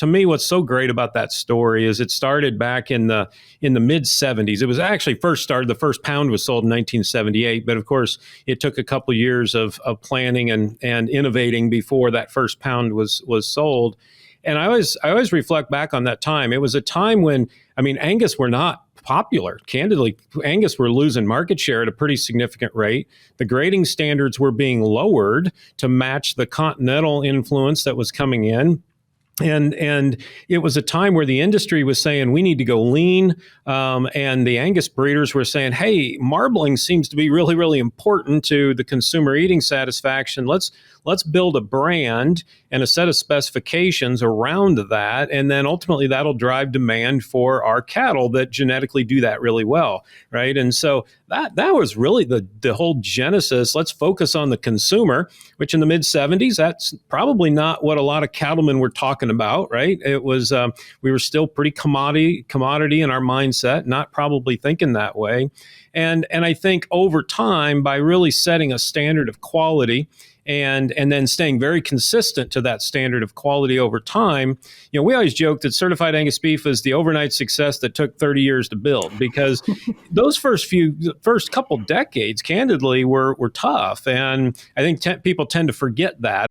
to me, what's so great about that story is it started back in the mid 70s. It was actually first started, the first pound was sold in 1978, but of course it took a couple of years of planning and innovating before that first pound was sold. And I always reflect back on that time. It was a time when, Angus were not popular. Candidly, Angus were losing market share at a pretty significant rate. The grading standards were being lowered to match the continental influence that was coming in. And it was a time where the industry was saying, we need to go lean. And the Angus breeders were saying, hey, marbling seems to be really, really important to the consumer eating satisfaction. Let's build a brand and a set of specifications around that. And then ultimately that'll drive demand for our cattle that genetically do that really well, right? And so that was really the whole genesis. Let's focus on the consumer, which in the mid 70s, that's probably not what a lot of cattlemen were talking about, right? It was, we were still pretty commodity in our mindset, not probably thinking that way. And I think over time, by really setting a standard of quality and then staying very consistent to that standard of quality over time, we always joke that certified Angus beef is the overnight success that took 30 years to build, because those first couple decades, candidly, were tough. And I think people tend to forget that.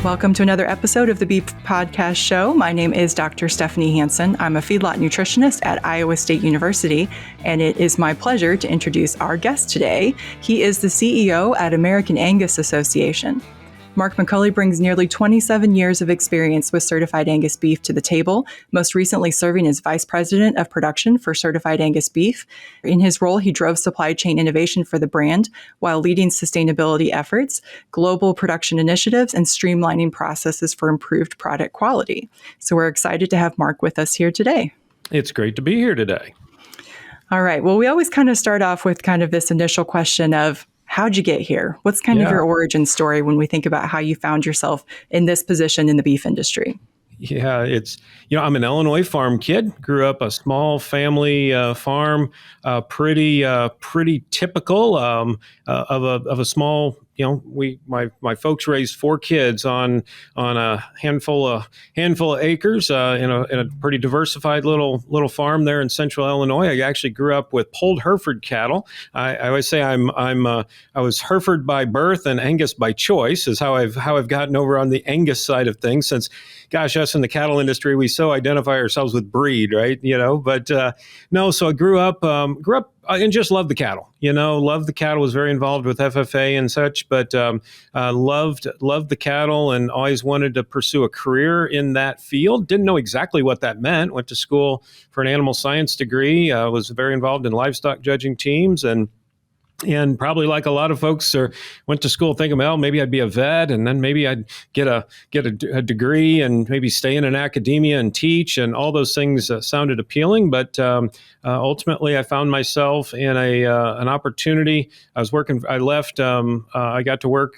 Welcome to another episode of the Beef Podcast Show. My name is Dr. Stephanie Hansen. I'm a feedlot nutritionist at Iowa State University, and it is my pleasure to introduce our guest today. He is the CEO at American Angus Association. Mark McCully brings nearly 27 years of experience with certified Angus beef to the table, most recently serving as Vice President of Production for certified Angus beef. In his role, he drove supply chain innovation for the brand while leading sustainability efforts, global production initiatives, and streamlining processes for improved product quality. So we're excited to have Mark with us here today. It's great to be here today. All right. Well, we always kind of start off with kind of this initial question of, how'd you get here? What's kind of your origin story when we think about how you found yourself in this position in the beef industry? Yeah, it's, I'm an Illinois farm kid, grew up a small family farm, pretty typical of a small, my folks raised 4 kids on a handful of acres in a pretty diversified little farm there in central Illinois. I actually grew up with polled Hereford cattle. I always say I was Hereford by birth and Angus by choice is how I've gotten over on the Angus side of things, since gosh, us in the cattle industry, we so identify ourselves with breed, right? But no, so I grew up and just loved the cattle, loved the cattle, was very involved with FFA and such, but loved the cattle and always wanted to pursue a career in that field. Didn't know exactly what that meant. Went to school for an animal science degree, was very involved in livestock judging teams, and probably like a lot of folks went to school thinking, well, maybe I'd be a vet, and then maybe I'd get a degree and maybe stay in academia and teach, and all those things sounded appealing. But ultimately, I found myself in an opportunity. I left. I got to work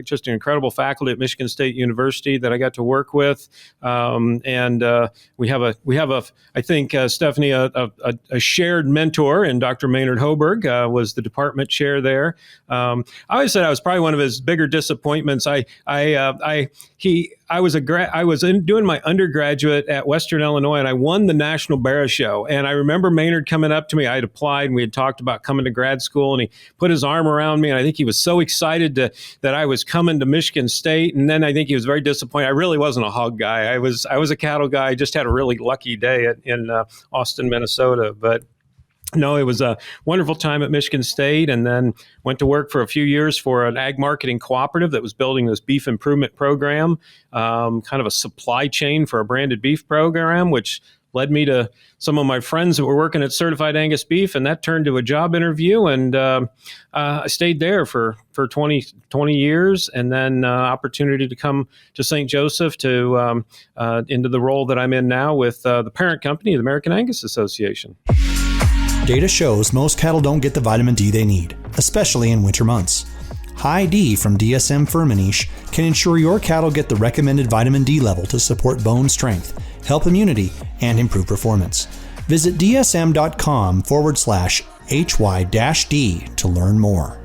just an incredible faculty at Michigan State University that I got to work with, and we have I think Stephanie, a shared mentor in Dr. Maynard Hoberg, was the department chair there. I always said I was probably one of his bigger disappointments. I was doing my undergraduate at Western Illinois, and I won the National Barra Show. And I remember Maynard coming up to me. I had applied, and we had talked about coming to grad school, and he put his arm around me, and I think he was so excited that I was coming to Michigan State. And then I think he was very disappointed. I really wasn't a hog guy. I was a cattle guy. I just had a really lucky day in Austin, Minnesota. But no, it was a wonderful time at Michigan State, and then went to work for a few years for an ag marketing cooperative that was building this beef improvement program, kind of a supply chain for a branded beef program, which led me to some of my friends that were working at certified Angus beef, and that turned to a job interview, and I stayed there for 20 years, and then opportunity to come to St. Joseph to into the role that I'm in now with the parent company, the American Angus Association. Data shows most cattle don't get the vitamin D they need, especially in winter months. High D from DSM Firmenich can ensure your cattle get the recommended vitamin D level to support bone strength, help immunity, and improve performance. Visit dsm.com/D HY-D to learn more.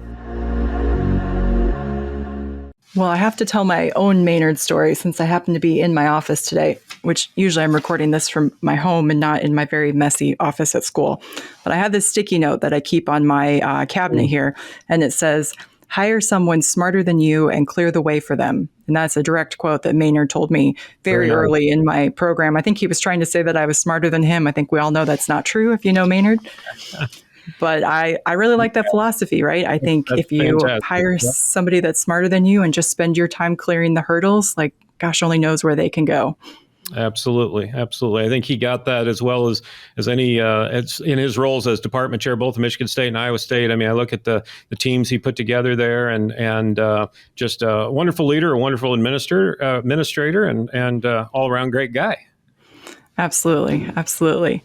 Well, I have to tell my own Maynard story since I happen to be in my office today, which usually I'm recording this from my home and not in my very messy office at school. But I have this sticky note that I keep on my cabinet here, and it says, "Hire someone smarter than you and clear the way for them." And that's a direct quote that Maynard told me very nice. early in my program. I think he was trying to say that I was smarter than him. I think we all know that's not true if you know Maynard. But I really like that philosophy, right? I think That's if you fantastic. hire Yeah. somebody that's smarter than you and just spend your time clearing the hurdles, like gosh only knows where they can go. Absolutely. I think he got that as well as any it's in his roles as department chair, both Michigan State and Iowa State. I mean, I look at the teams he put together there, and just a wonderful leader, a wonderful administrator, and all around great guy. Absolutely.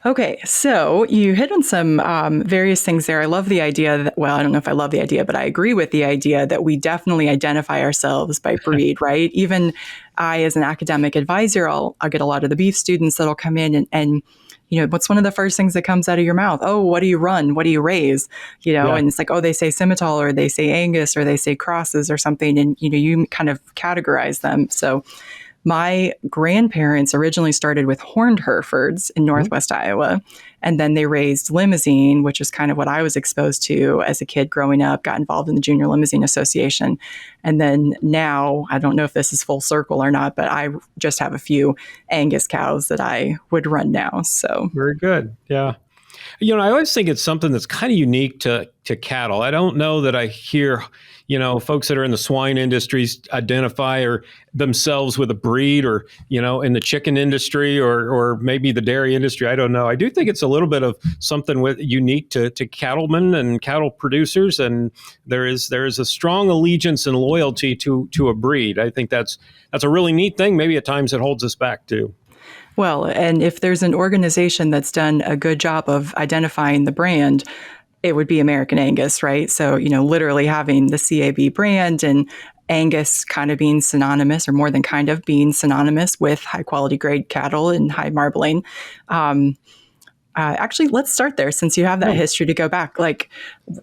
Okay, so you hit on some various things there. I love the idea that, well, I don't know if I love the idea, but I agree with the idea that we definitely identify ourselves by breed, right? Even I, as an academic advisor, I'll get a lot of the beef students that'll come in and you know, what's one of the first things that comes out of your mouth? Oh, what do you run? What do you raise? You know, Yeah. and it's like, oh, they say Simmental or they say Angus or they say crosses or something. And, you know, you kind of categorize them. So my grandparents originally started with horned Herefords in Northwest Iowa, and then they raised Limousine, which is kind of what I was exposed to as a kid growing up, got involved in the Junior Limousine Association. And then now, I don't know if this is full circle or not, but I just have a few Angus cows that I would run now. So Very good. Yeah. You know, I always think it's something that's kind of unique to cattle. I don't know that I hear, you know, folks that are in the swine industries identify or themselves with a breed, or, you know, in the chicken industry or maybe the dairy industry. I don't know. I do think it's a little bit of something unique to cattlemen and cattle producers, and there is a strong allegiance and loyalty to a breed. I think that's a really neat thing. Maybe at times it holds us back too. well, and if there's an organization that's done a good job of identifying the brand, it would be American Angus, right? So, you know, literally having the CAB brand and Angus kind of being synonymous, or more than kind of being synonymous with high quality grade cattle and high marbling. Actually, let's start there since you have that history to go back. Like,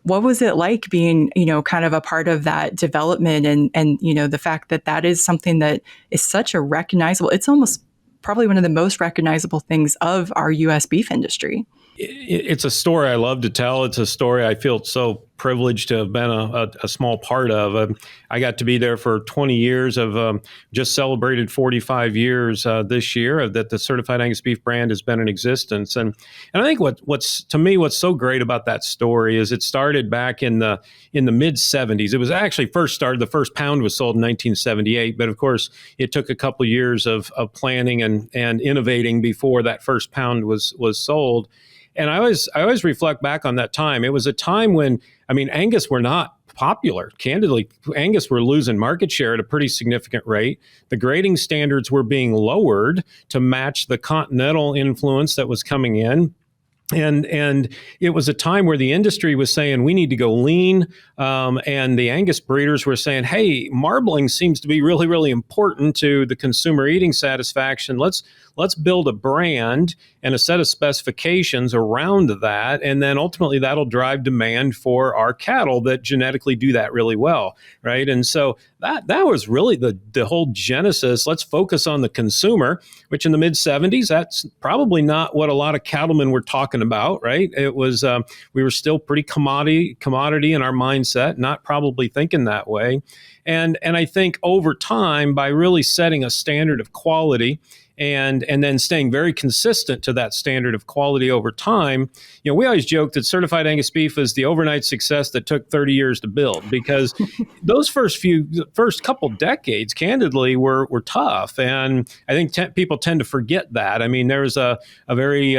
what was it like being, you know, kind of a part of that development and, you know, the fact that that is something that is such a recognizable, it's almost probably one of the most recognizable things of our U.S. beef industry. It's a story I love to tell. It's a story I feel so privileged to have been a small part of. I got to be there for 20 years of just celebrated 45 years this year that the Certified Angus Beef brand has been in existence. And I think what's so great about that story is it started back in the mid 70s. It was actually the first pound was sold in 1978, but of course it took a couple years of planning and innovating before that first pound was sold. And I always reflect back on that time. It was a time when, I mean, Angus were not popular. Candidly, Angus were losing market share at a pretty significant rate. The grading standards were being lowered to match the continental influence that was coming in. And it was a time where the industry was saying we need to go lean, and the Angus breeders were saying, "Hey, marbling seems to be really, really important to the consumer eating satisfaction. Let's build a brand and a set of specifications around that, and then ultimately that'll drive demand for our cattle that genetically do that really well, right?" And so that was really the whole genesis. Let's focus on the consumer, which in the mid 70s, that's probably not what a lot of cattlemen were talking about, right? It was we were still pretty commodity in our mindset, not probably thinking that way. And I think over time, by really setting a standard of quality and then staying very consistent to that standard of quality over time, you know, we always joke that Certified Angus Beef is the overnight success that took 30 years to build, because those first couple decades, candidly, were tough. And I think people tend to forget that. I mean, there was a very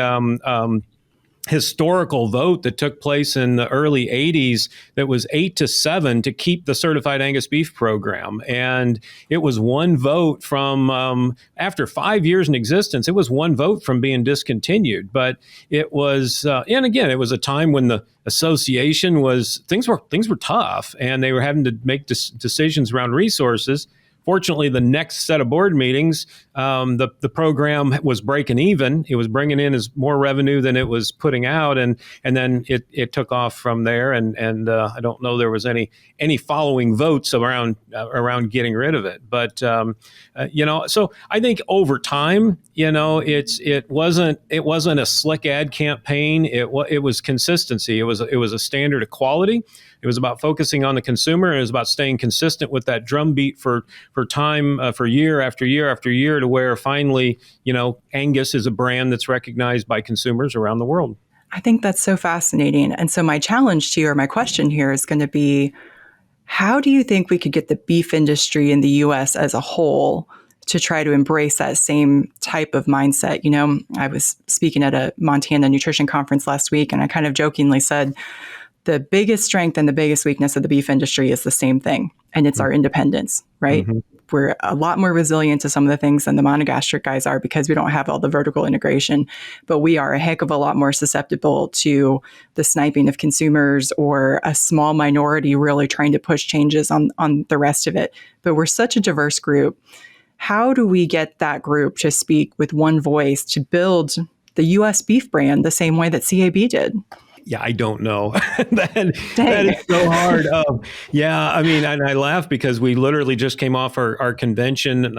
historical vote that took place in the early 80s that was 8-7 to keep the Certified Angus Beef program. And it was one vote from, after 5 years in existence, it was one vote from being discontinued. But it was, and again, it was a time when the association things were tough, and they were having to make decisions around resources. Fortunately, the next set of board meetings, the program was breaking even. It was bringing in as more revenue than it was putting out, and then it took off from there. And I don't know there was any following votes around getting rid of it. But so I think over time, it wasn't a slick ad campaign. It was consistency. It was a standard of quality. It was about focusing on the consumer, and it was about staying consistent with that drumbeat for time, for year after year after year, to where finally, Angus is a brand that's recognized by consumers around the world. I think that's so fascinating. And so my challenge to you, or my question here, is going to be, how do you think we could get the beef industry in the U.S. as a whole to try to embrace that same type of mindset? I was speaking at a Montana nutrition conference last week, and I kind of jokingly said, the biggest strength and the biggest weakness of the beef industry is the same thing, and it's our independence, right? Mm-hmm. We're a lot more resilient to some of the things than the monogastric guys are because we don't have all the vertical integration, but we are a heck of a lot more susceptible to the sniping of consumers or a small minority really trying to push changes on the rest of it. But we're such a diverse group. How do we get that group to speak with one voice to build the U.S. beef brand the same way that CAB did? Yeah, I don't know. that is so hard. And I laugh because we literally just came off our convention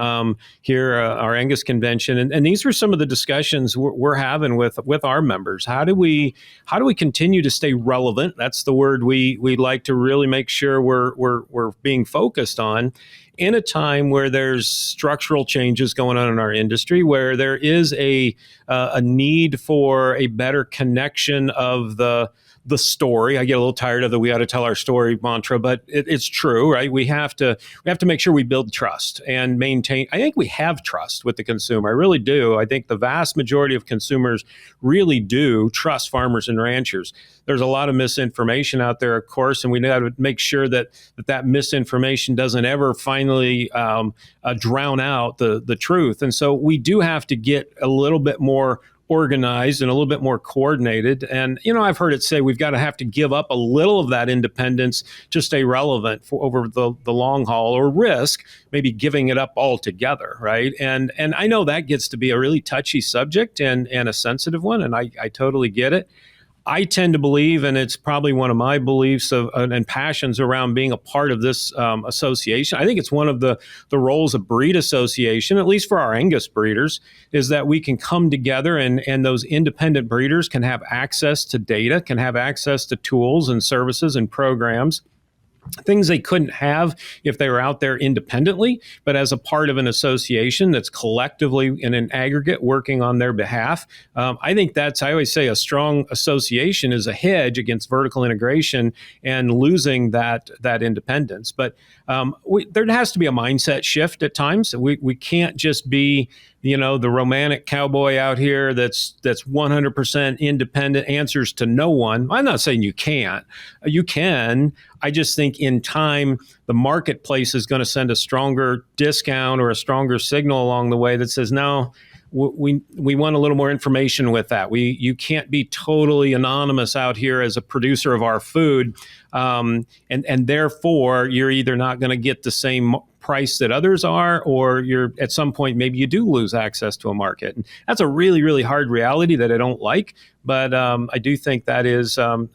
here, our Angus convention, and these were some of the discussions we're having with our members. How do we continue to stay relevant? That's the word we like to really make sure we're being focused on, in a time where there's structural changes going on in our industry, where there is a need for a better connection of the story. I get a little tired of the "we ought to tell our story" mantra, but it's true, right? We have to make sure we build trust and maintain. I think we have trust with the consumer. I really do. I think the vast majority of consumers really do trust farmers and ranchers. There's a lot of misinformation out there, of course, and we got to make sure that misinformation doesn't ever finally drown out the truth. And so we do have to get a little bit more organized and a little bit more coordinated. And, I've heard it say we've got to have to give up a little of that independence to stay relevant over the long haul, or risk maybe giving it up altogether, right? And I know that gets to be a really touchy subject and a sensitive one, and I totally get it. I tend to believe, and it's probably one of my beliefs and passions around being a part of this association. I think it's one of the roles of breed association, at least for our Angus breeders, is that we can come together and those independent breeders can have access to data, can have access to tools and services and programs, things they couldn't have if they were out there independently, but as a part of an association that's collectively in an aggregate working on their behalf. I think I always say, a strong association is a hedge against vertical integration and losing that independence. But there has to be a mindset shift at times. We can't just be the romantic cowboy out here that's 100% independent, answers to no one. I'm not saying you can't. You can. I just think in time, the marketplace is going to send a stronger discount or a stronger signal along the way that says, no, we want a little more information with that. You can't be totally anonymous out here as a producer of our food. And therefore, you're either not going to get the same price that others are, or you're at some point, maybe you do lose access to a market. And that's a really, really hard reality that I don't like. But I do think that is, some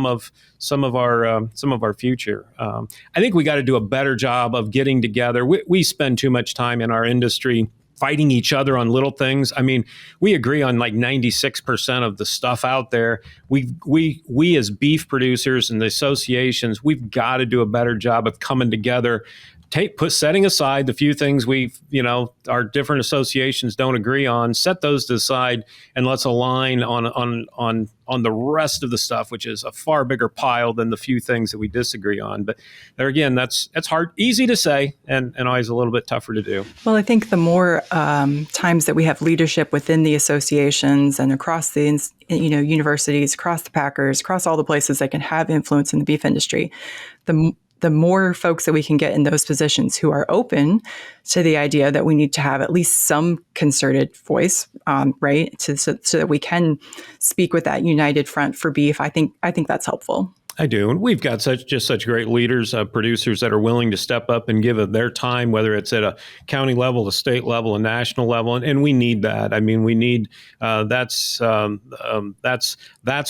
of our future. I think we got to do a better job of getting together. We spend too much time in our industry fighting each other on little things. I mean, we agree on like 96% of the stuff out there. We as beef producers and the associations, we've got to do a better job of coming together. Setting aside the few things our different associations don't agree on, set those to the side, and let's align on the rest of the stuff, which is a far bigger pile than the few things that we disagree on. But there again, that's hard, easy to say, and always a little bit tougher to do. Well, I think the more times that we have leadership within the associations and across the universities, across the packers, across all the places that can have influence in the beef industry, the more folks that we can get in those positions who are open to the idea that we need to have at least some concerted voice, right, so that we can speak with that united front for beef. I think that's helpful. I do. And we've got such great leaders, producers that are willing to step up and give of their time, whether it's at a county level, the state level, a national level. And we need that. I mean, we need that's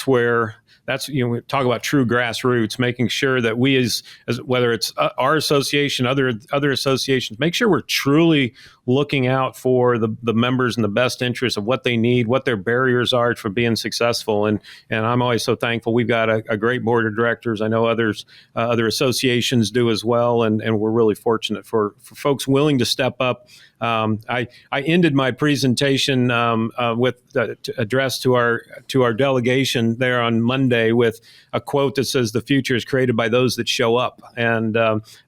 where we talk about true grassroots, making sure that we as whether it's our association, other associations, make sure we're truly looking out for the members and the best interests of what they need, what their barriers are for being successful. And I'm always so thankful. We've got a great board of directors. I know other associations do as well. And we're really fortunate for folks willing to step up. I ended my presentation with address to our delegation there on Monday with a quote that says, "The future is created by those that show up." And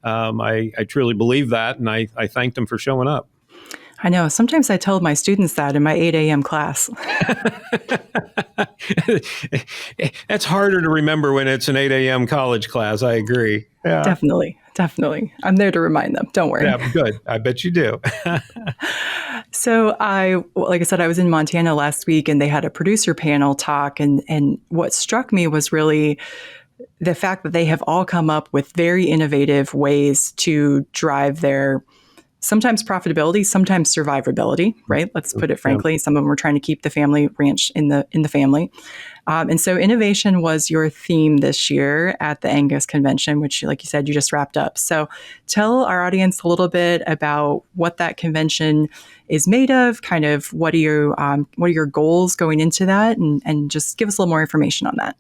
I truly believe that. And I thanked them for showing up. I know. Sometimes I tell my students that in my 8 a.m. class. That's harder to remember when it's an 8 a.m. college class. I agree. Yeah. Definitely. I'm there to remind them. Don't worry. Yeah, good. I bet you do. So like I said, I was in Montana last week and they had a producer panel talk. And what struck me was really the fact that they have all come up with very innovative ways to drive their sometimes profitability, sometimes survivability, right? Let's put it frankly. Some of them were trying to keep the family ranch in the family. And so innovation was your theme this year at the Angus convention, which, like you said, you just wrapped up. So tell our audience a little bit about what that convention is made of, kind of what are your goals going into that, and just give us a little more information on that.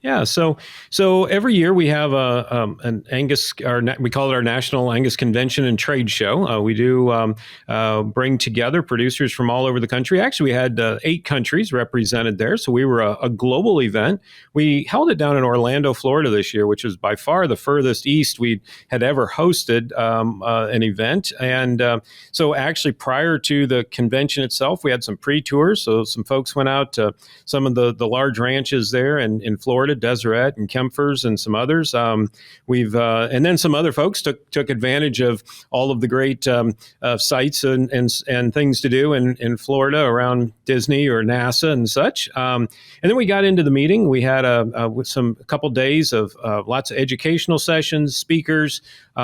Yeah. So every year we have an Angus, we call it our National Angus Convention and Trade Show. We do bring together producers from all over the country. Actually, we had 8 countries represented there, so we were a global event. We held it down in Orlando, Florida this year, which was by far the furthest east we had ever hosted an event. And so actually prior to the convention itself, we had some pre-tours. So some folks went out to some of the large ranches there in Florida, Deseret and Kempfers and some others. And then some other folks took advantage of all of the great sites and things to do in Florida around Disney or NASA and such. And then we got into the meeting. We had a couple days of lots of educational sessions, speakers, we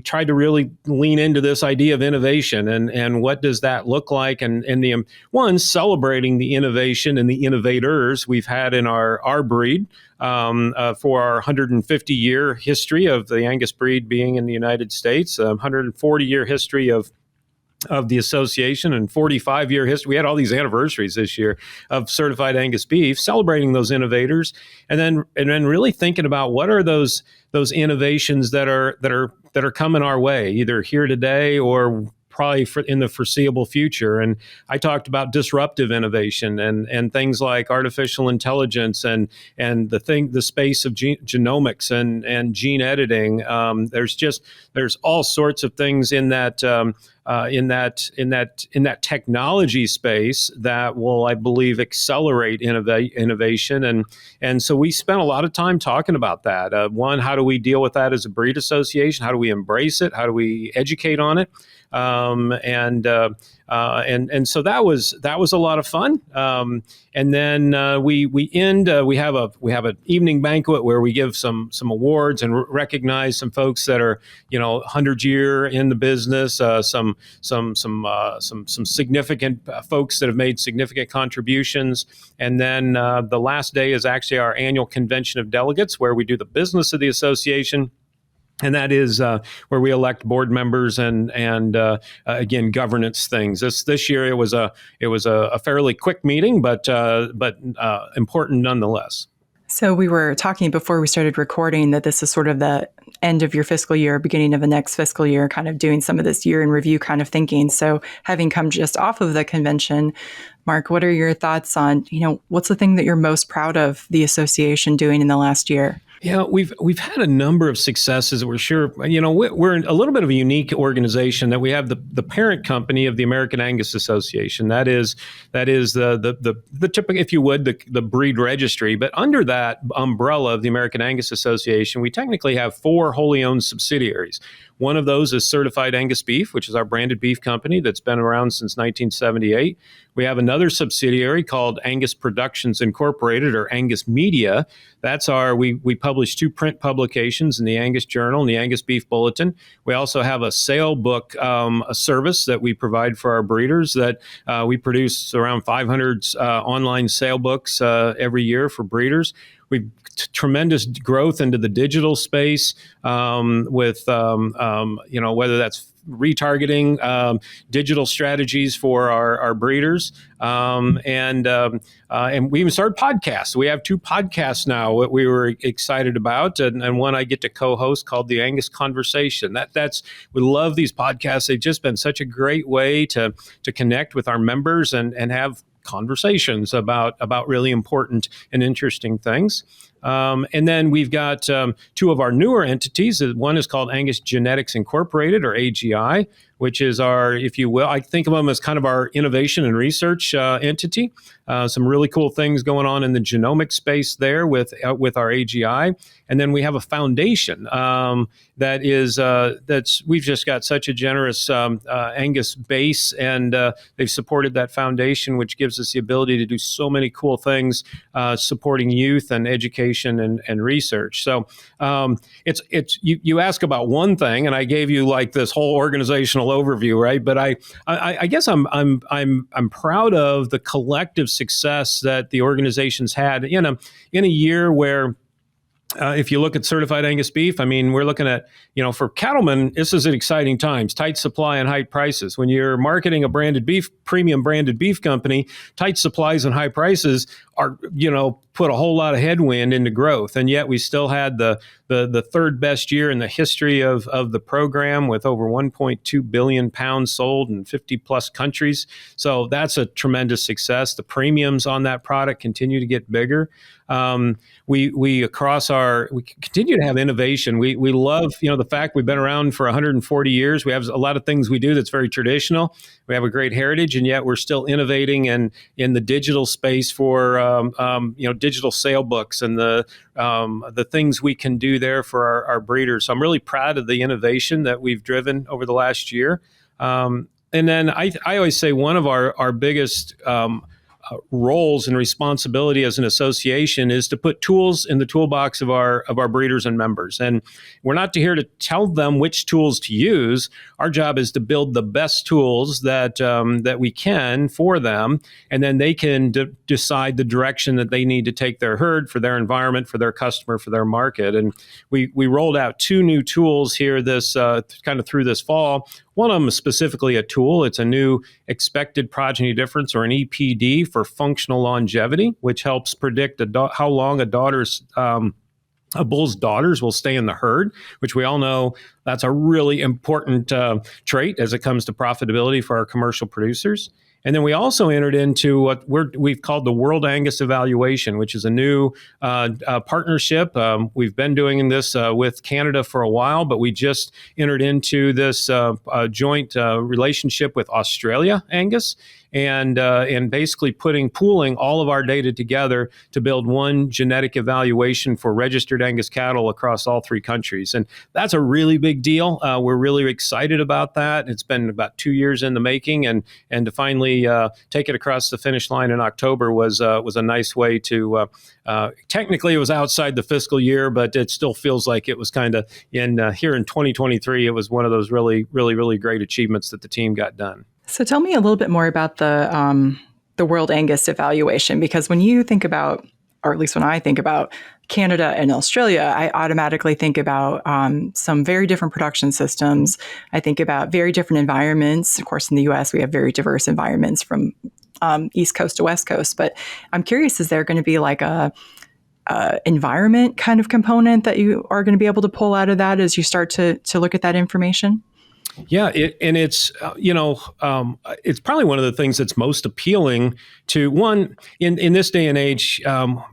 tried to really lean into this idea of innovation and what does that look like, and celebrating the innovation and the innovators we've had in our breed for our 150-year history of the Angus breed being in the United States, 140-year history of the association, and 45-year history. We had all these anniversaries this year of certified Angus beef, celebrating those innovators, and then really thinking about what are those innovations that are coming our way, either here today or probably in the foreseeable future. And I talked about disruptive innovation and things like artificial intelligence and the space of genomics and gene editing. There's all sorts of things in that technology space that will, I believe, accelerate innovation. And so we spent a lot of time talking about that. One, how do we deal with that as a breed association? How do we embrace it? How do we educate on it? And so that was a lot of fun. And then we have an evening banquet where we give some awards and recognize some folks that are 100 year in the business, some significant folks that have made significant contributions. And then the last day is actually our annual convention of delegates, where we do the business of the association. And that is where we elect board members and again, governance things. This year it was a fairly quick meeting, but important nonetheless. So we were talking before we started recording that this is sort of the end of your fiscal year, beginning of the next fiscal year, kind of doing some of this year in review kind of thinking. So having come just off of the convention, Mark, what are your thoughts on, what's the thing that you're most proud of the association doing in the last year? Yeah, we've had a number of successes. We're sure, we're a little bit of a unique organization that we have the parent company of the American Angus Association. That is the typical, if you would, the breed registry. But under that umbrella of the American Angus Association, we technically have 4 wholly owned subsidiaries. One of those is Certified Angus Beef, which is our branded beef company that's been around since 1978. We have another subsidiary called Angus Productions Incorporated, or Angus Media. That's we publish 2 print publications in the Angus Journal and the Angus Beef Bulletin. We also have a sale book a service that we provide for our breeders that we produce around 500 online sale books every year for breeders. We've tremendous growth into the digital space with whether that's retargeting, digital strategies for our breeders, and we even started podcasts. We have 2 podcasts now that we were excited about, and one I get to co-host called the Angus Conversation. We love these podcasts. They've just been such a great way to connect with our members and have conversations about really important and interesting things. And then we've got 2 of our newer entities. One is called Angus Genetics Incorporated, or AGI, which is our, if you will, I think of them as kind of our innovation and research entity. Some really cool things going on in the genomic space there with our AGI. And then we have a foundation we've just got such a generous Angus base, and they've supported that foundation, which gives us the ability to do so many cool things supporting youth and education and research. So you ask about one thing, and I gave you like this whole organizational overview, right? But I guess I'm proud of the collective success that the organization's had in a year where, if you look at Certified Angus Beef, I mean, we're looking at, for cattlemen, this is at exciting times, tight supply and high prices. When you're marketing a premium branded beef company, tight supplies and high prices are, put a whole lot of headwind into growth. And yet we still had the 3rd best year in the history of the program, with over 1.2 billion pounds sold in 50 plus countries. So that's a tremendous success. The premiums on that product continue to get bigger. We continue to have innovation. We love, the fact we've been around for 140 years. We have a lot of things we do that's very traditional. We have a great heritage, and yet we're still innovating in the digital space for, digital sale books and the things we can do there for our breeders. So I'm really proud of the innovation that we've driven over the last year. And then I always say one of our biggest roles and responsibility as an association is to put tools in the toolbox of our breeders and members. And we're not here to tell them which tools to use. Our job is to build the best tools that we can for them, and then they can decide the direction that they need to take their herd for their environment, for their customer, for their market. And we rolled out 2 new tools here this kind of through this fall. One of them is specifically a tool. It's a new expected progeny difference, or an EPD, for functional longevity, which helps predict how long a bull's daughters will stay in the herd, which we all know that's a really important trait as it comes to profitability for our commercial producers. And then we also entered into what we've called the World Angus Evaluation, which is a new partnership. We've been doing this with Canada for a while, but we just entered into this joint relationship with Australia Angus, and basically pooling all of our data together to build one genetic evaluation for registered Angus cattle across all 3 countries. And that's a really big deal. We're really excited about that. It's been about 2 years in the making, and to finally take it across the finish line in October was a nice way to. Technically, it was outside the fiscal year, but it still feels like it was kind of here in 2023. It was one of those really, really, really great achievements that the team got done. So tell me a little bit more about the World Angus Evaluation, because when you think about, or at least when I think about Canada and Australia, I automatically think about some very different production systems. I think about very different environments. Of course, in the U.S., we have very diverse environments from East Coast to West Coast. But I'm curious, is there going to be like a environment kind of component that you are going to be able to pull out of that as you start to look at that information? Yeah, it's it's probably one of the things that's most appealing to one in this day and age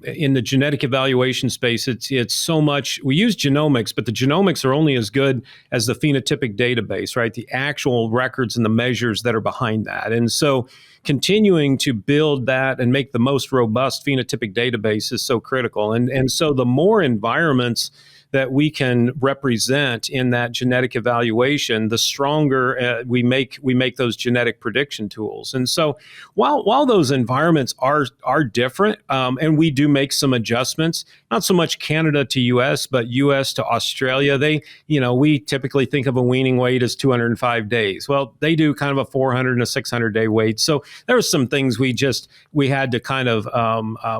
in the genetic evaluation space. It's so much. We use genomics, but the genomics are only as good as the phenotypic database, right? The actual records and the measures that are behind that. And so continuing to build that and make the most robust phenotypic database is so critical. And so the more environments that we can represent in that genetic evaluation, the stronger we make those genetic prediction tools. And so while those environments are different, and we do make some adjustments, not so much Canada to U.S., but U.S. to Australia, we typically think of a weaning weight as 205 days. Well, they do kind of a 400 and a 600 day weight. So there were some things we had to kind of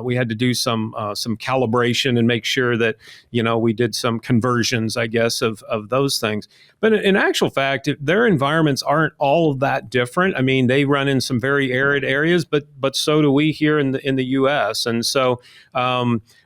we had to do some calibration and make sure that we did some conversions, I guess, of those things. But in actual fact, their environments aren't all that different. I mean, they run in some very arid areas, but so do we here in the U.S. And so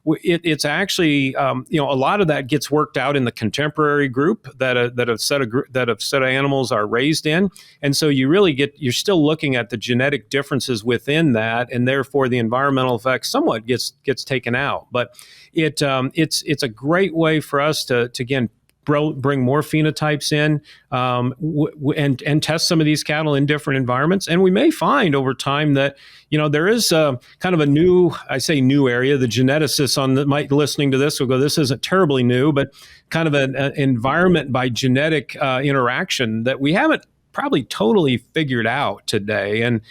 it's actually a lot of that gets worked out in the contemporary group that a set of animals are raised in. And so you're still looking at the genetic differences within that, and therefore the environmental effects somewhat gets taken out. But it's a great way for us to again bring more phenotypes in and test some of these cattle in different environments. And we may find over time that there is kind of a new area. The geneticists might listening to this will go, this isn't terribly new, but kind of an environment by genetic interaction that we haven't probably totally figured out today. And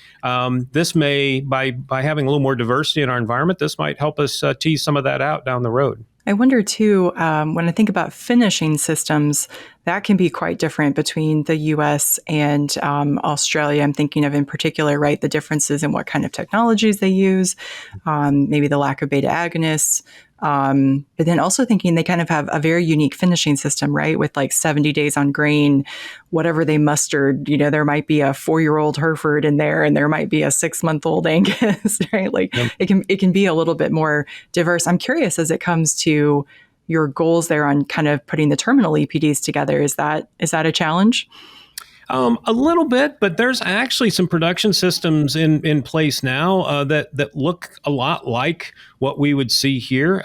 this may, by having a little more diversity in our environment, this might help us tease some of that out down the road. I wonder too, when I think about finishing systems, that can be quite different between the U.S. and Australia. I'm thinking of in particular, right, the differences in what kind of technologies they use, maybe the lack of beta agonists. But then also thinking they kind of have a very unique finishing system, right? With like 70 days on grain, whatever they mustered, there might be a 4-year-old Hereford in there and there might be a 6-month-old Angus, right? Like it can be a little bit more diverse. I'm curious as it comes to your goals there on kind of putting the terminal EPDs together. Is that a challenge? A little bit, but there's actually some production systems in place now that look a lot like what we would see here.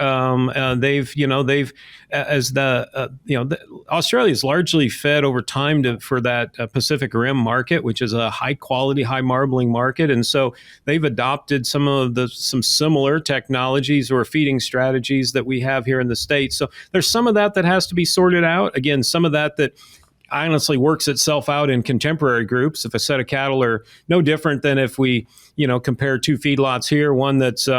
Australia is largely fed over time for that Pacific Rim market, which is a high quality, high marbling market, and so they've adopted some similar technologies or feeding strategies that we have here in the States. So there's some of that has to be sorted out. Again, some of that honestly works itself out in contemporary groups. If a set of cattle are no different than if we, compare two feedlots here, one that's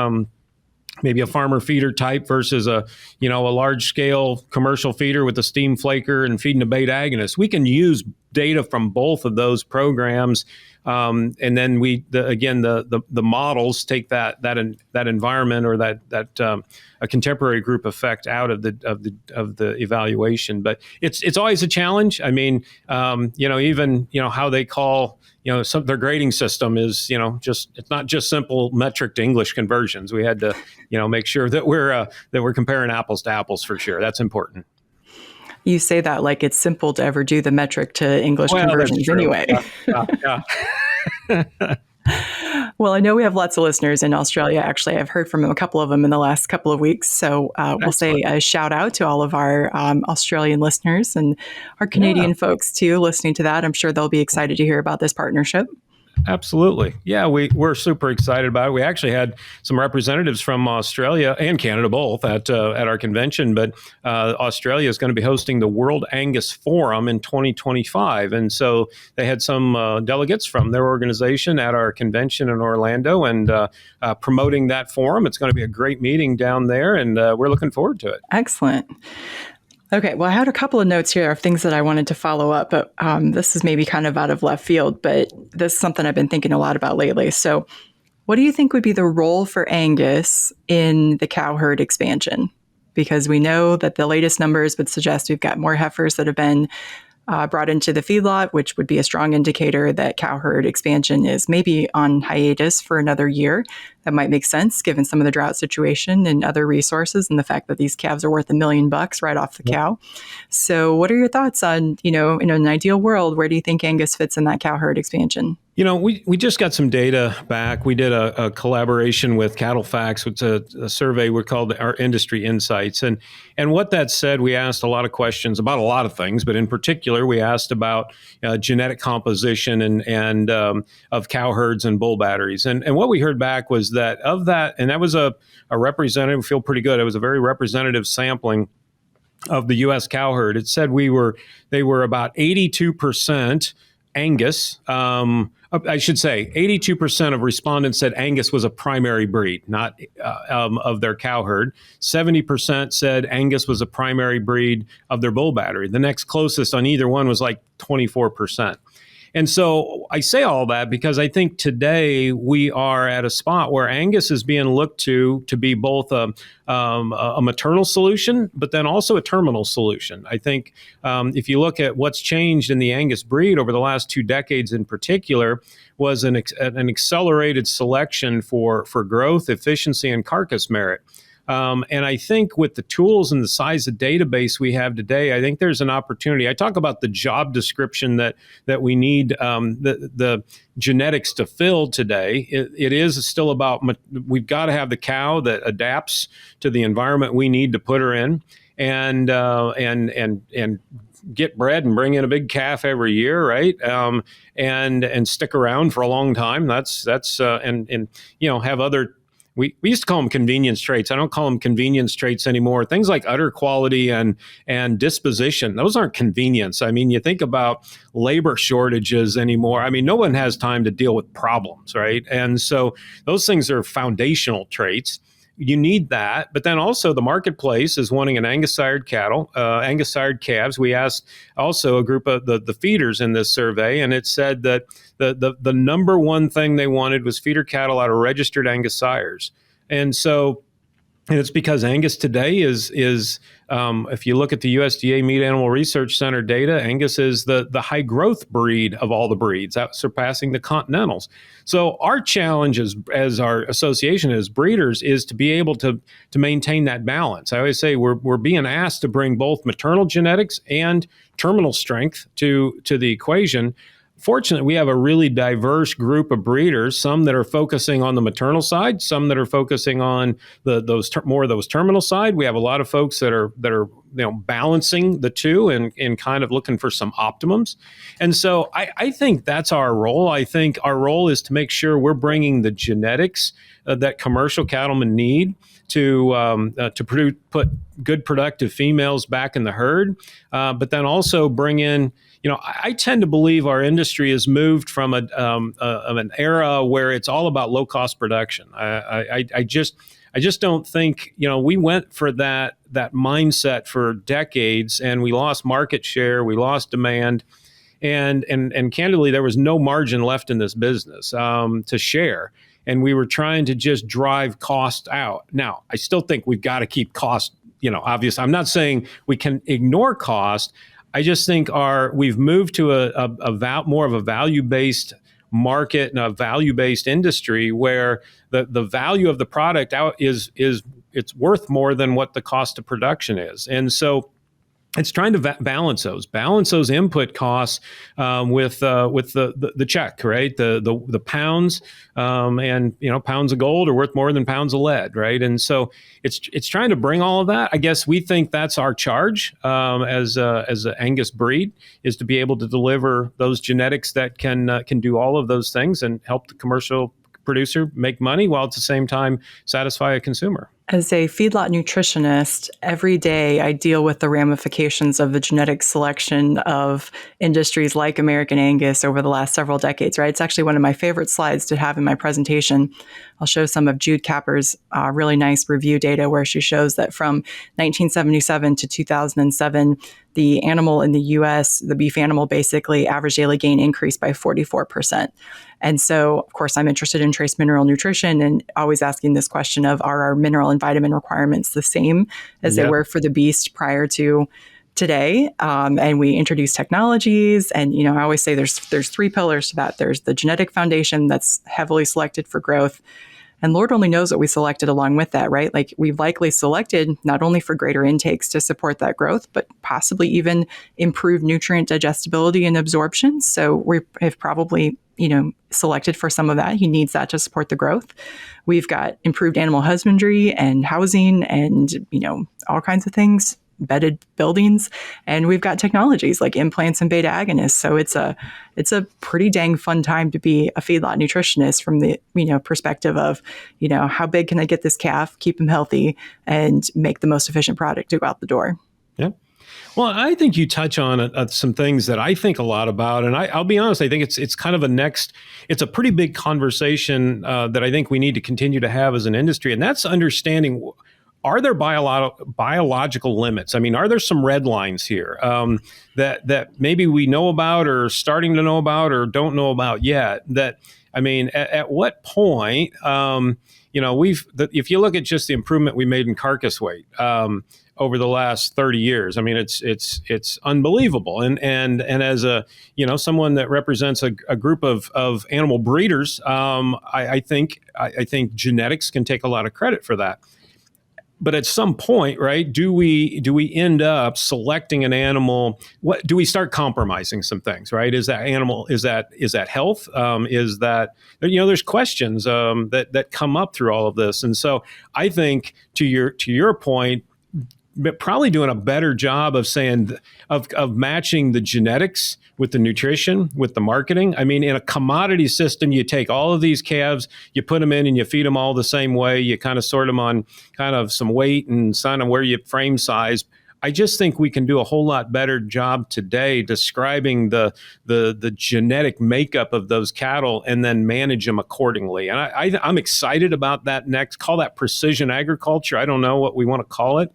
maybe a farmer feeder type versus a large scale commercial feeder with a steam flaker and feeding a beta agonist. We can use data from both of those programs. And then the models take that environment or that a contemporary group effect out of the evaluation. But it's always a challenge. I mean, even how they call their grading system is it's not just simple metric to English conversions. We had to make sure that we're comparing apples to apples for sure. That's important. You say that like it's simple to ever do the metric to English conversions anyway. Yeah. Well, I know we have lots of listeners in Australia. Actually, I've heard from a couple of them in the last couple of weeks. So we'll say a shout out to all of our Australian listeners and our Canadian folks too, listening to that. I'm sure they'll be excited to hear about this partnership. Absolutely. Yeah, we're super excited about it. We actually had some representatives from Australia and Canada both at our convention, but Australia is going to be hosting the World Angus Forum in 2025. And so they had some delegates from their organization at our convention in Orlando and promoting that forum. It's going to be a great meeting down there, and we're looking forward to it. Excellent. Okay, well, I had a couple of notes here of things that I wanted to follow up, but this is maybe kind of out of left field, but this is something I've been thinking a lot about lately. So what do you think would be the role for Angus in the cow herd expansion? Because we know that the latest numbers would suggest we've got more heifers that have been brought into the feedlot, which would be a strong indicator that cow herd expansion is maybe on hiatus for another year. that might make sense given some of the drought situation and other resources and the fact that these calves are worth $1 million right off the cow. So what are your thoughts on, in an ideal world, where do you think Angus fits in that cow herd expansion? We just got some data back. We did a collaboration with Cattle Facts, which is a survey we called our Industry Insights. And what that said, we asked a lot of questions about a lot of things, but in particular, we asked about genetic composition and of cow herds and bull batteries. And what we heard back was that of that, and that was a representative, feel pretty good. It was a very representative sampling of the U.S. cow herd. It said they were about 82% Angus. I should say 82% of respondents said Angus was a primary breed, not of their cow herd. 70% said Angus was a primary breed of their bull battery. The next closest on either one was like 24%. And so I say all that because I think today we are at a spot where Angus is being looked to be both a maternal solution, but then also a terminal solution. I think if you look at what's changed in the Angus breed over the last 2 decades in particular, was an accelerated selection for growth, efficiency, and carcass merit. And I think with the tools and the size of database we have today, I think there's an opportunity. I talk about the job description that we need the genetics to fill today. It is still about, we've got to have the cow that adapts to the environment we need to put her in, and get bred and bring in a big calf every year, right? And stick around for a long time. That's have other. We used to call them convenience traits. I don't call them convenience traits anymore. Things like udder quality and disposition, those aren't convenience. I mean, you think about labor shortages anymore. I mean, no one has time to deal with problems, right? And so those things are foundational traits. You need that, but then also the marketplace is wanting an Angus-sired cattle, Angus-sired calves. We asked also a group of the feeders in this survey, and it said that the number one thing they wanted was feeder cattle out of registered Angus sires. And so, and it's because Angus today is if you look at the USDA Meat Animal Research Center data, Angus is the high growth breed of all the breeds, surpassing the Continentals. So our challenge as our association as breeders is to be able to maintain that balance. I always say we're being asked to bring both maternal genetics and terminal strength to the equation. Fortunately, we have a really diverse group of breeders, some that are focusing on the maternal side, some that are focusing on those terminal side. We have a lot of folks that are balancing the two and kind of looking for some optimums. And so I think that's our role. I think our role is to make sure we're bringing the genetics that commercial cattlemen need to put good productive females back in the herd, but then also bring in. I tend to believe our industry has moved from an era where it's all about low cost production. I just don't think, we went for that mindset for decades, and we lost market share, we lost demand, and candidly, there was no margin left in this business to share. And we were trying to just drive cost out. Now, I still think we've got to keep cost, obvious. I'm not saying we can ignore cost. I just think we've moved to more of a value-based market and a value-based industry where the value of the product it's worth more than what the cost of production is. And so it's trying to balance those input costs with the check, right? The pounds and pounds of gold are worth more than pounds of lead, right? And so it's trying to bring all of that. I guess we think that's our charge as an Angus breed, is to be able to deliver those genetics that can do all of those things and help the commercial producer make money while at the same time satisfy a consumer. As a feedlot nutritionist, every day I deal with the ramifications of the genetic selection of industries like American Angus over the last several decades, right? It's actually one of my favorite slides to have in my presentation. I'll show some of Jude Capper's really nice review data where she shows that from 1977 to 2007, the animal in the U.S., the beef animal, basically average daily gain increased by 44%. And so, of course, I'm interested in trace mineral nutrition and always asking this question of, are our mineral and vitamin requirements the same as they were for the beast prior to today? And we introduce technologies. And, I always say there's 3 pillars to that. There's the genetic foundation that's heavily selected for growth. And Lord only knows what we selected along with that, right? Like we've likely selected not only for greater intakes to support that growth, but possibly even improve nutrient digestibility and absorption. So we have probably, selected for some of that. He needs that to support the growth. We've got improved animal husbandry and housing and, all kinds of things, bedded buildings, and we've got technologies like implants and beta agonists. So it's a pretty dang fun time to be a feedlot nutritionist from the perspective of how big can I get this calf, keep him healthy, and make the most efficient product to go out the door. Yeah. Well, I think you touch on some things that I think a lot about, and I'll be honest. I think it's kind of it's a pretty big conversation that I think we need to continue to have as an industry, and that's understanding: are there biological limits? I mean, are there some red lines here that maybe we know about, or starting to know about, or don't know about yet? At what point? If you look at just the improvement we made in carcass weight over the last 30 years, I mean, it's unbelievable. And as someone that represents a group of animal breeders, I think genetics can take a lot of credit for that. But at some point, right, do we end up selecting an animal? What do we start compromising some things, right? Is that health? Is that, there's questions that come up through all of this. And so I think to your point, but probably doing a better job of saying of matching the genetics with the nutrition, with the marketing. I mean, in a commodity system, you take all of these calves, you put them in and you feed them all the same way. You kind of sort them on kind of some weight and sign them where you frame size. I just think we can do a whole lot better job today describing the genetic makeup of those cattle and then manage them accordingly. And I'm excited about that next. Call that precision agriculture. I don't know what we want to call it,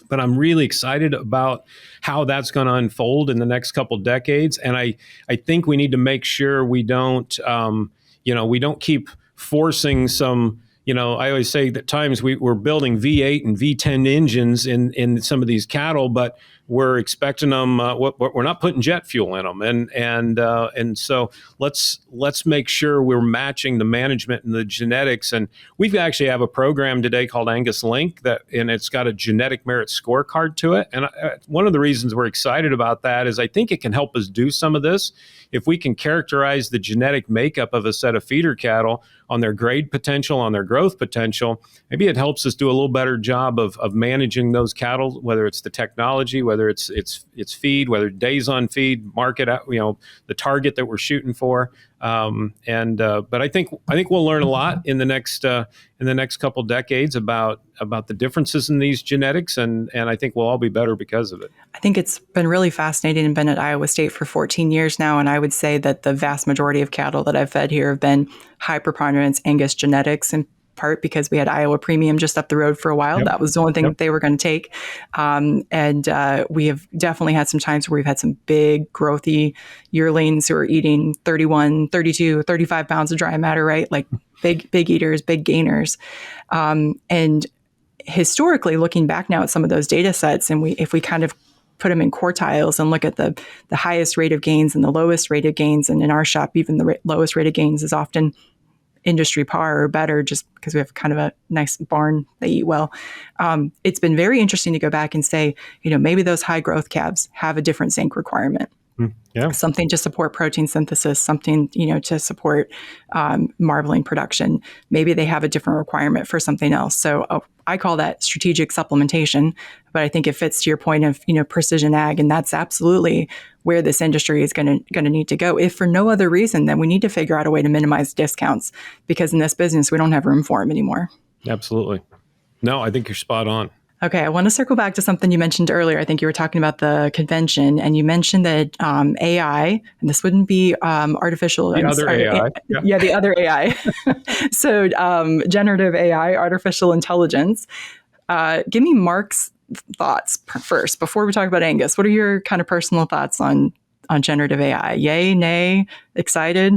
but I'm really excited about how that's going to unfold in the next couple of decades. And I think we need to make sure we don't keep forcing some, I always say that times we're building V8 and V10 engines in some of these cattle, but we're expecting them. We're not putting jet fuel in them, and so let's make sure we're matching the management and the genetics. And we actually have a program today called Angus Link and it's got a genetic merit scorecard to it. And one of the reasons we're excited about that is I think it can help us do some of this. If we can characterize the genetic makeup of a set of feeder cattle on their grade potential, on their growth potential, maybe it helps us do a little better job of managing those cattle, whether it's the technology, whether it's feed, whether days on feed, market, the target that we're shooting for. But I think we'll learn a lot in the next couple decades about the differences in these genetics, and I think we'll all be better because of it. I think it's been really fascinating and been at Iowa State for 14 years now, and I would say that the vast majority of cattle that I've fed here have been high preponderance Angus genetics, in part because we had Iowa Premium just up the road for a while. Yep. That was the only thing that they were going to take. We have definitely had some times where we've had some big growthy yearlings who are eating 31, 32, 35 pounds of dry matter, right? Like big eaters, big gainers. And historically, looking back now at some of those data sets, and if we kind of put them in quartiles and look at the highest rate of gains and the lowest rate of gains, and in our shop, even the lowest rate of gains is often industry par or better, just because we have kind of a nice barn, they eat well. It's been very interesting to go back and say, maybe those high growth calves have a different zinc requirement. Yeah. Something to support protein synthesis, something, to support marbling production. Maybe they have a different requirement for something else. So I call that strategic supplementation, but I think it fits to your point of, precision ag. And that's absolutely where this industry is going to need to go. If for no other reason, then we need to figure out a way to minimize discounts, because in this business, we don't have room for them anymore. Absolutely. No, I think you're spot on. Okay, I want to circle back to something you mentioned earlier. I think you were talking about the convention, and you mentioned that AI, and this wouldn't be artificial. The other AI. Yeah, the other AI. So generative AI, artificial intelligence. Give me Mark's thoughts first before we talk about Angus. What are your kind of personal thoughts on generative AI? Yay, nay, excited?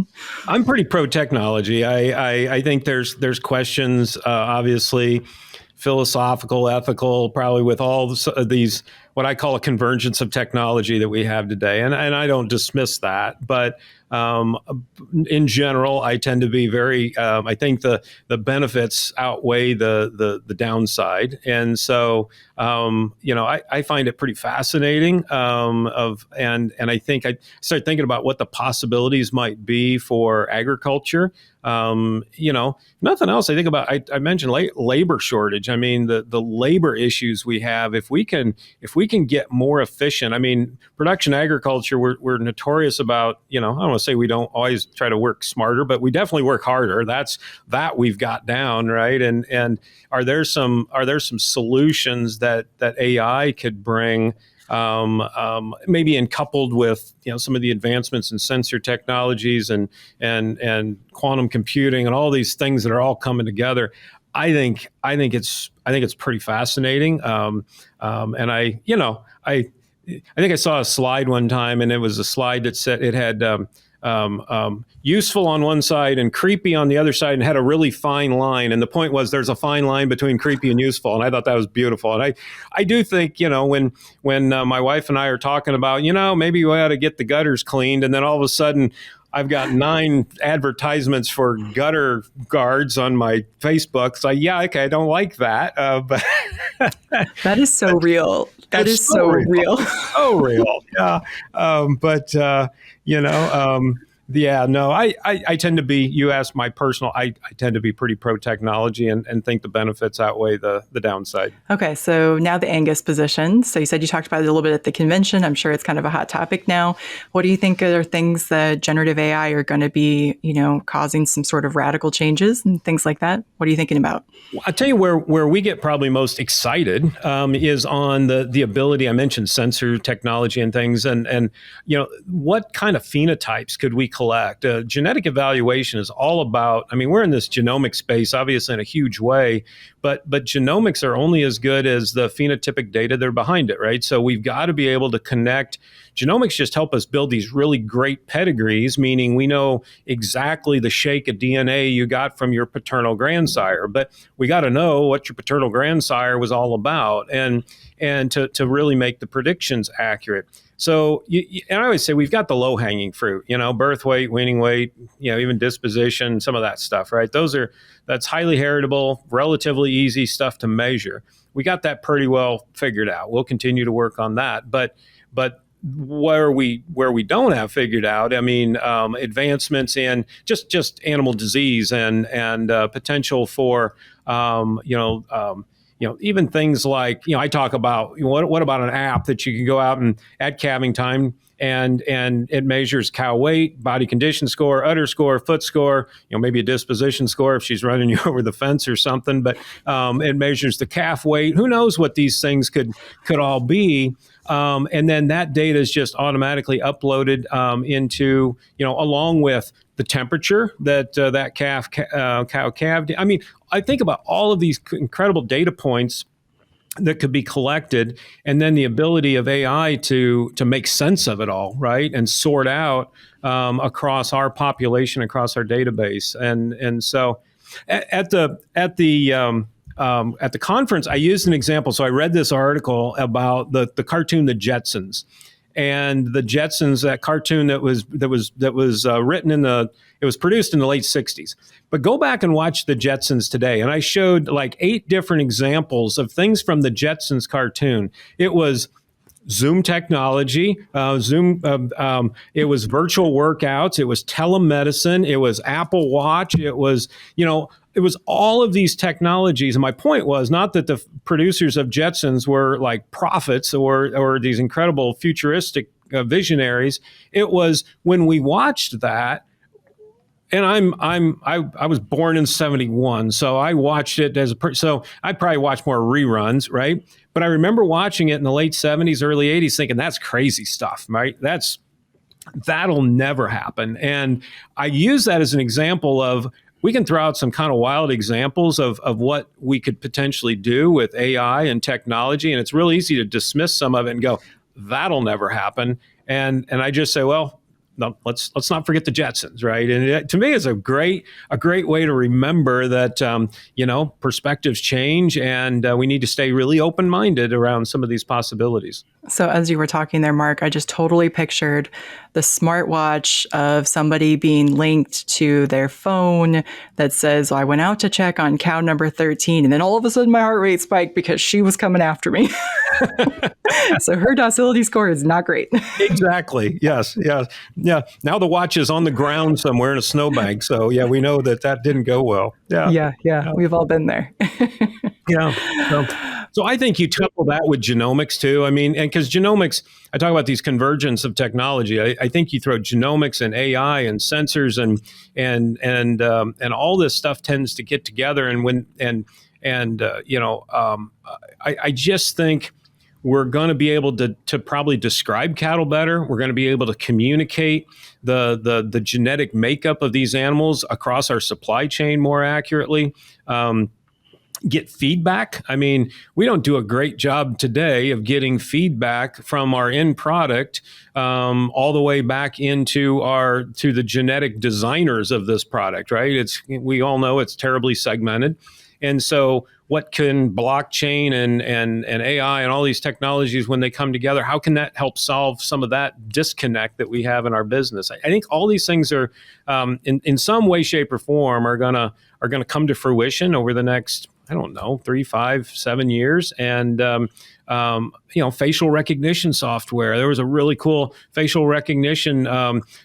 I'm pretty pro technology. I think there's questions, obviously, philosophical, ethical, probably with all of these what I call a convergence of technology that we have today. And I don't dismiss that, but in general, I tend to be very, I think the benefits outweigh the downside. And so, I find it pretty fascinating and I think I start thinking about what the possibilities might be for agriculture. Nothing else I think about. I mentioned labor shortage. I mean, the labor issues we have, if we can get more efficient. I mean, production agriculture, we're notorious about, I don't want to say we don't always try to work smarter, but we definitely work harder. That we've got down, right? And are there some solutions that AI could bring, maybe in coupled with some of the advancements in sensor technologies and quantum computing and all these things that are all coming together? I think it's pretty fascinating. And I think I saw a slide one time, and it was a slide that said it had useful on one side and creepy on the other side, and had a really fine line. And the point was, there's a fine line between creepy and useful. And I thought that was beautiful. And I do think, when my wife and I are talking about, maybe we ought to get the gutters cleaned, and then all of a sudden I've got 9 advertisements for gutter guards on my Facebook. So yeah, okay, I don't like that, but that is so real. That is so real. So real. Yeah. Yeah, no, I tend to be, you asked my personal, I tend to be pretty pro technology and think the benefits outweigh the downside. Okay, so now the Angus position. So you said you talked about it a little bit at the convention. I'm sure it's kind of a hot topic now. What do you think are things that generative AI are going to be, causing some sort of radical changes and things like that? What are you thinking about? Well, I'll tell you where we get probably most excited is on the ability. I mentioned sensor technology and things, and what kind of phenotypes could we collect? Genetic evaluation is all about, we're in this genomic space, obviously in a huge way, but genomics are only as good as the phenotypic data that are behind it, right? So we've got to be able to connect. Genomics just help us build these really great pedigrees, meaning we know exactly the shake of DNA you got from your paternal grandsire, but we got to know what your paternal grandsire was all about, and to really make the predictions accurate. So, and I always say we've got the low-hanging fruit, birth weight, weaning weight, even disposition, some of that stuff, right? That's highly heritable, relatively easy stuff to measure. We got that pretty well figured out. We'll continue to work on that, but where we don't have figured out, advancements in just animal disease and potential for even things like, I talk about, what about an app that you can go out and at calving time and it measures cow weight, body condition score, udder score, foot score, maybe a disposition score if she's running you over the fence or something, but it measures the calf weight. Who knows what these things could all be? And then that data is just automatically uploaded into, along with the temperature that cow calved. I think about all of these incredible data points that could be collected, and then the ability of AI to make sense of it all, right, and sort out across our population, across our database, and so at the conference, I used an example. So I read this article about the cartoon The Jetsons, and the Jetsons, that cartoon that was written it was produced in the late 60s. But go back and watch The Jetsons today. And I showed like 8 different examples of things from the Jetsons cartoon. It was Zoom technology, it was virtual workouts, it was telemedicine, it was Apple Watch, it was all of these technologies. And my point was not that the producers of Jetsons were like prophets or these incredible futuristic visionaries. It was when we watched that. And I was born in 71, so I watched it so I probably watched more reruns, right? But I remember watching it in the late 70s, early 80s, thinking that's crazy stuff, right? That'll never happen. And I use that as an example of, we can throw out some kind of wild examples of what we could potentially do with AI and technology, and it's real easy to dismiss some of it and go, that'll never happen. And I just say, well, let's not forget the Jetsons, right? And it, to me, is a great way to remember that perspectives change, and we need to stay really open minded around some of these possibilities. So as you were talking there, Mark, I just totally pictured the smartwatch of somebody being linked to their phone that says, I went out to check on cow number 13, and then all of a sudden my heart rate spiked because she was coming after me. So her docility score is not great. Exactly. Yes. Yeah. Now the watch is on the ground somewhere in a snowbank. So yeah, we know that didn't go well. Yeah. We've all been there. Yeah. So I think you couple that with genomics too. I mean, and because genomics, I talk about these convergence of technology. I think you throw genomics and AI and sensors and all this stuff tends to get together. I just think we're going to be able to probably describe cattle better. We're going to be able to communicate the genetic makeup of these animals across our supply chain more accurately. Get feedback. I mean, we don't do a great job today of getting feedback from our end product all the way back to the genetic designers of this product, right? We all know it's terribly segmented. And so what can blockchain and AI and all these technologies, when they come together, how can that help solve some of that disconnect that we have in our business? I think all these things are, in some way, shape, or form, are gonna come to fruition over the next, 3, 5, 7 years. And, facial recognition software. There was a really cool facial recognition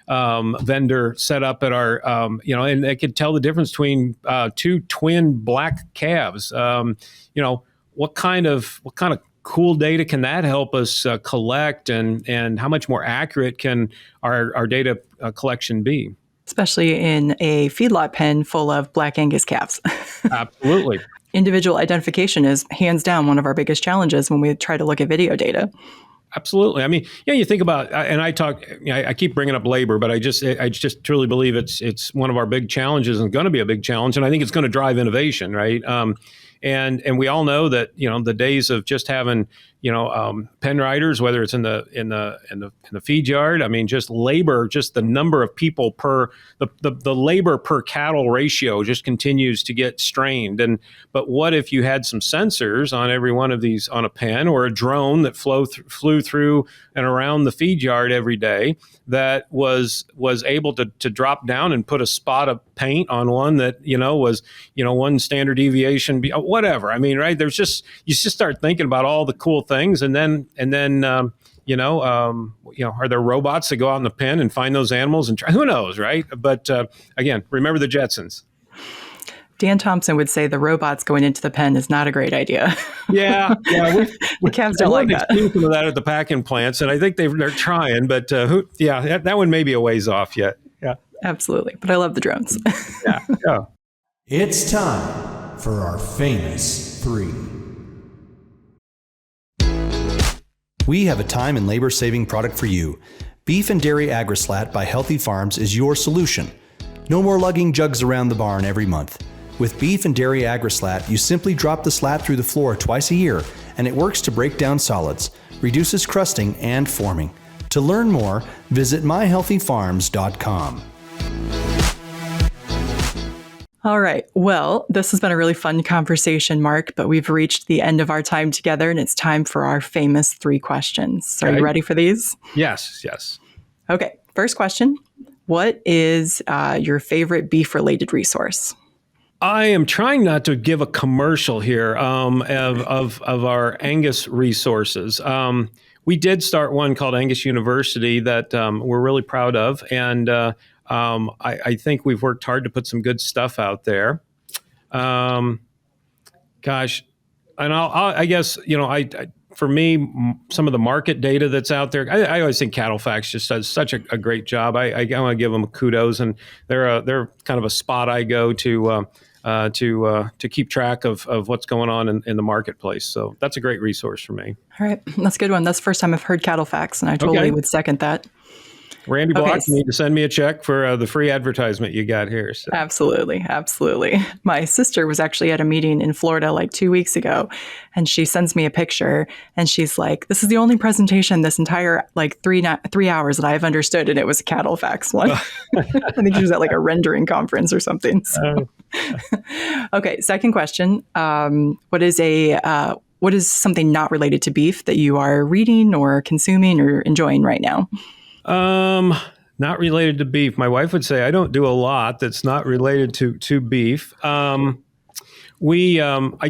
vendor set up at our, and they could tell the difference between two twin black calves. What kind of cool data can that help us collect, and how much more accurate can our data collection be? Especially in a feedlot pen full of Black Angus calves. Absolutely. Individual identification is hands down one of our biggest challenges when we try to look at video data. Absolutely. I mean, you think about, and I keep bringing up labor, but I just truly believe it's one of our big challenges and going to be a big challenge. And I think it's going to drive innovation, right? And we all know that, the days of just having, pen riders, whether it's in the feed yard, I mean, just labor, just the number of people per the labor per cattle ratio just continues to get strained. But what if you had some sensors on every one of these on a pen, or a drone that flew through and around the feed yard every day that was able to drop down and put a spot of paint on one that, was, one standard deviation, whatever. I mean, right. You just start thinking about all the cool things, and then are there robots that go out in the pen and find those animals and try? Who knows, right? But again, remember the Jetsons. Dan Thompson would say the robots going into the pen is not a great idea. Yeah. The calves don't like that. Some of that at the packing plants, and I think they're trying, but that one may be a ways off yet. Yeah, absolutely. But I love the drones. Yeah. It's time for our famous 3. We have a time and labor-saving product for you. Beef and Dairy Agri-Slat by Healthy Farms is your solution. No more lugging jugs around the barn every month. With Beef and Dairy Agri-Slat, you simply drop the slat through the floor twice a year, and it works to break down solids, reduces crusting and forming. To learn more, visit myhealthyfarms.com. All right. Well, this has been a really fun conversation, Mark, but we've reached the end of our time together, and it's time for our famous 3 questions. So Are you ready for these? Yes. Okay. First question. What is your favorite beef-related resource? I am trying not to give a commercial here of our Angus resources. We did start one called Angus University that we're really proud of, and I think we've worked hard to put some good stuff out there. And I guess, for me, some of the market data that's out there, I always think CattleFax just does such a great job. I want to give them kudos, and they're kind of a spot I go to keep track of what's going on in the marketplace. So that's a great resource for me. All right, that's a good one. That's the first time I've heard CattleFax, and I totally would second that. Randy Okay. Block, you need to send me a check for the free advertisement you got here. So. Absolutely. Absolutely. My sister was actually at a meeting in Florida like 2 weeks ago, and she sends me a picture and she's like, this is the only presentation this entire like 3 hours that I've understood. And it was a CattleFax one. I think she was at like a rendering conference or something. So. Okay. Second question. What is something not related to beef that you are reading or consuming or enjoying right now? Not related to beef. My wife would say I don't do a lot that's not related to beef. I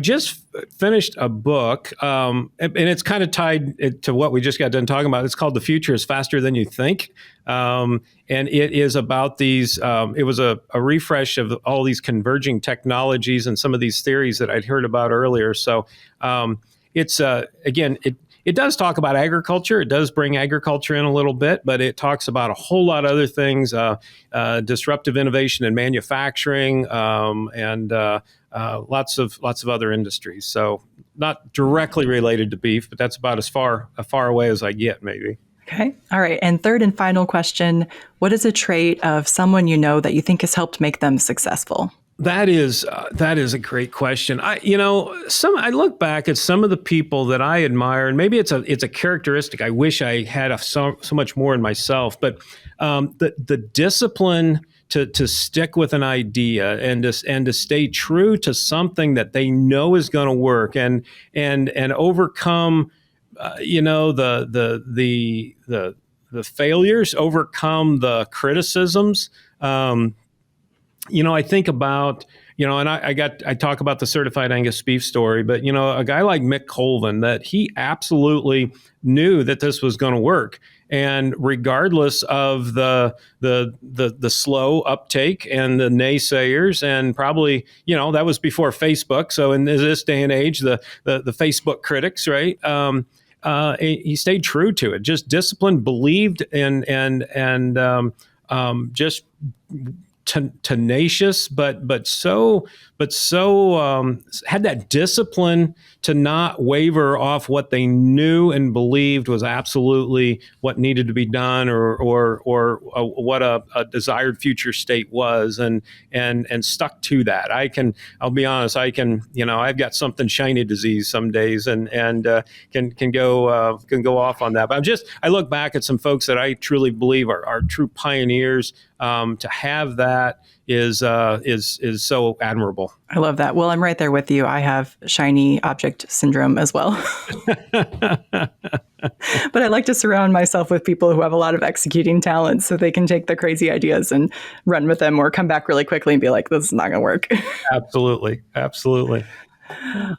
just finished a book, and it's kind of tied to what we just got done talking about. It's called "The Future is Faster Than You Think," and it is about these. It was a refresh of all these converging technologies and some of these theories that I'd heard about earlier. So it's again, it does talk about agriculture. It does bring agriculture in a little bit, but it talks about a whole lot of other things, disruptive innovation in manufacturing, and lots of other industries. So not directly related to beef, but that's about as far away as I get, maybe. Okay. All right. And third and final question, what is a trait of someone you know that you think has helped make them successful? That is a great question. I look back at some of the people that I admire, and maybe it's a characteristic I wish I had so much more in myself. But the discipline to stick with an idea and to stay true to something that they know is going to work and overcome, the failures, overcome the criticisms. I think about, and I talk about the certified Angus beef story, but, a guy like Mick Colvin, that he absolutely knew that this was going to work. And regardless of the slow uptake and the naysayers, and probably, that was before Facebook. So in this day and age, the Facebook critics, right? He stayed true to it, just disciplined, believed, and just tenacious, but so had that discipline to not waver off what they knew and believed was absolutely what needed to be done, or what a desired future state was, and stuck to that. I'll be honest, I've got something shiny disease some days, and can go off on that. But I look back at some folks that I truly believe are true pioneers. To have that is so admirable. I love that. Well, I'm right there with you. I have shiny object syndrome as well. But I like to surround myself with people who have a lot of executing talent so they can take the crazy ideas and run with them, or come back really quickly and be like, this is not going to work. Absolutely.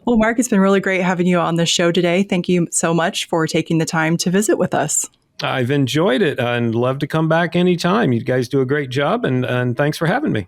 Well, Mark, it's been really great having you on the show today. Thank you so much for taking the time to visit with us. I've enjoyed it and love to come back anytime. You guys do a great job, and thanks for having me.